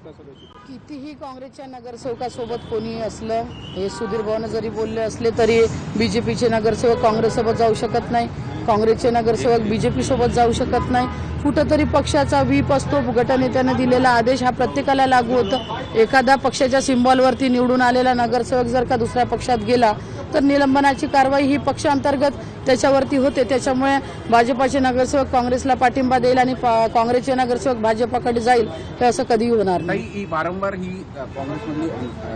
शकता सगळं? कितीही काँग्रेसच्या नगरसेवकासोबत कोणी असलं, हे सुधीर भाऊन जरी बोलले असले तरी बीजेपीचे नगरसेवक काँग्रेससोबत जाऊ शकत नाही, काँग्रेसचे नगरसेवक बीजेपी सोबत जाऊ शकत नाही. कुठंतरी पक्षाचा व्हीप असतो, गटनेत्याने दिलेला आदेश हा प्रत्येकाला लागू होतो. एखादा पक्षाच्या सिम्बॉलवरती निवडून आलेला नगरसेवक जर का दुसऱ्या पक्षात गेला तर निलंबनाची कारवाई ही पक्षांतर्गत त्याच्यावरती होते. त्याच्यामुळे भाजपाचे नगरसेवक काँग्रेसला पाठिंबा देईल आणि काँग्रेसचे नगरसेवक भाजपाकडे जाईल हे असं कधीही होणार नाही. ही वारंवार ही काँग्रेसमधली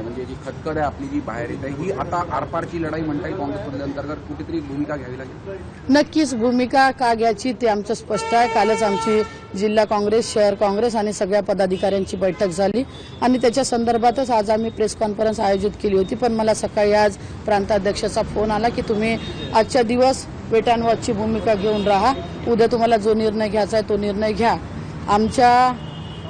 म्हणजे जी खतखत आहे आपली जी बाहेर येत आहे ही आता आरपारची लढाई म्हणता येईल. काँग्रेसमधल्या अंतर्गत कुठेतरी भूमिका घ्यावी लागेल. नक्कीच भूमिका का घ्यायची ते आमचं स्पष्ट आहे. कालच आमची जिल्हा काँग्रेस, शहर काँग्रेस आणि सगळ्या पदाधिकाऱ्यांची बैठक झाली आणि त्याच्या संदर्भातच आज आम्ही प्रेस कॉन्फरन्स आयोजित केली होती. पण मला सकाळी आज प्रांताध्यक्षाचा फोन आला की तुम्ही आजच्या दिवस वेट अँड वॉचची भूमिका घेऊन राहा, उद्या तुम्हाला जो निर्णय घ्यायचा आहे तो निर्णय घ्या. आमच्या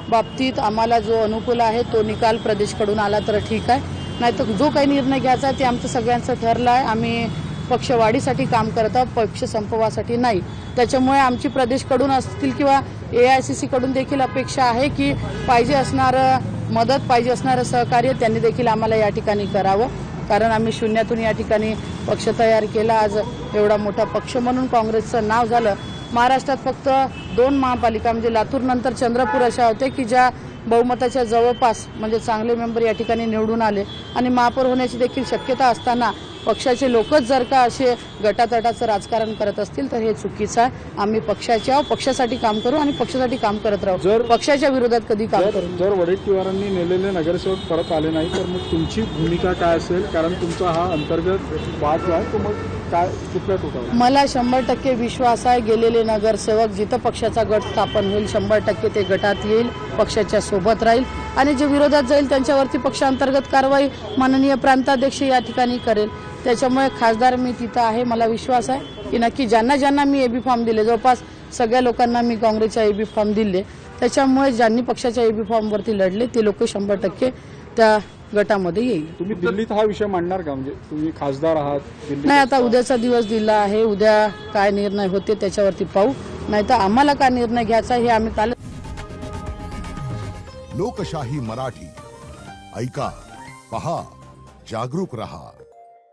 बाबतीत आम्हाला जो अनुकूल आहे तो निकाल प्रदेशकडून आला तर ठीक आहे, नाहीतर जो काही निर्णय घ्यायचा आहे ते आमचं सगळ्यांचं ठरलं आहे. आम्ही पक्षवाढीसाठी काम करत आहोत, पक्ष संपवासाठी नाही. त्याच्यामुळे आमची प्रदेशकडून असतील किंवा AICC कडून देखील अपेक्षा आहे की पाहिजे असणारं मदत, पाहिजे असणारं सहकार्य त्यांनी देखील आम्हाला या ठिकाणी करावं. कारण आम्ही शून्यातून या ठिकाणी पक्ष तयार केला. आज एवढा मोठा पक्ष म्हणून काँग्रेसचं नाव झालं. महाराष्ट्रात फक्त 2 महापालिका म्हणजे लातूर नंतर चंद्रपूर अशा होते की ज्या बहुमताच्या जवळपास म्हणजे चांगले मेंबर या ठिकाणी निवडून आले आणि महापौर होण्याची देखील शक्यता असताना पक्षाचे लोकच जर का असे गटातटाचं राजकारण करत असतील तर हे चुकीचं आहे. आम्ही पक्षाचे आहोत, पक्षासाठी काम करू आणि पक्षासाठी काम करत राहू. जर पक्षाच्या विरोधात कधी काम करू. जर वडेट्टीवारांनी नेलेले नगरसेवक परत आले नाही तर मग तुमची भूमिका काय असेल? कारण तुमचा हा अंतर्गत वाद आहे, तो मग काय कुठल्या टोकावर? मला 100% विश्वास आहे गेलेले नगरसेवक जिथं पक्षाचा गट स्थापन होईल 100% ते गटात येईल, पक्षाच्या सोबत राहील आणि जे विरोधात जाईल त्यांच्यावरती पक्षांतर्गत कारवाई माननीय प्रांताध्यक्ष या ठिकाणी करेल. त्याच्यामुळे खासदार मी तिथं आहे. मला विश्वास आहे की नक्की ज्यांना मी AB फॉर्म दिले, जवळपास सगळ्या लोकांना मी काँग्रेसच्या AB फॉर्म दिले. त्याच्यामुळे ज्यांनी पक्षाच्या AB फॉर्मवरती लढले ते लोक 100% त्या गटामध्ये येईल. तुम्ही दिल्लीत हा विषय मांडणार का? म्हणजे तुम्ही खासदार आहात नाही, आता उद्याचा दिवस दिला आहे, उद्या काय निर्णय होते त्याच्यावरती पाहू. नाहीतर आम्हाला काय निर्णय घ्यायचा हे आम्ही काल. लोकशाही मराठी ऐका, पहा, जागरूक रहा.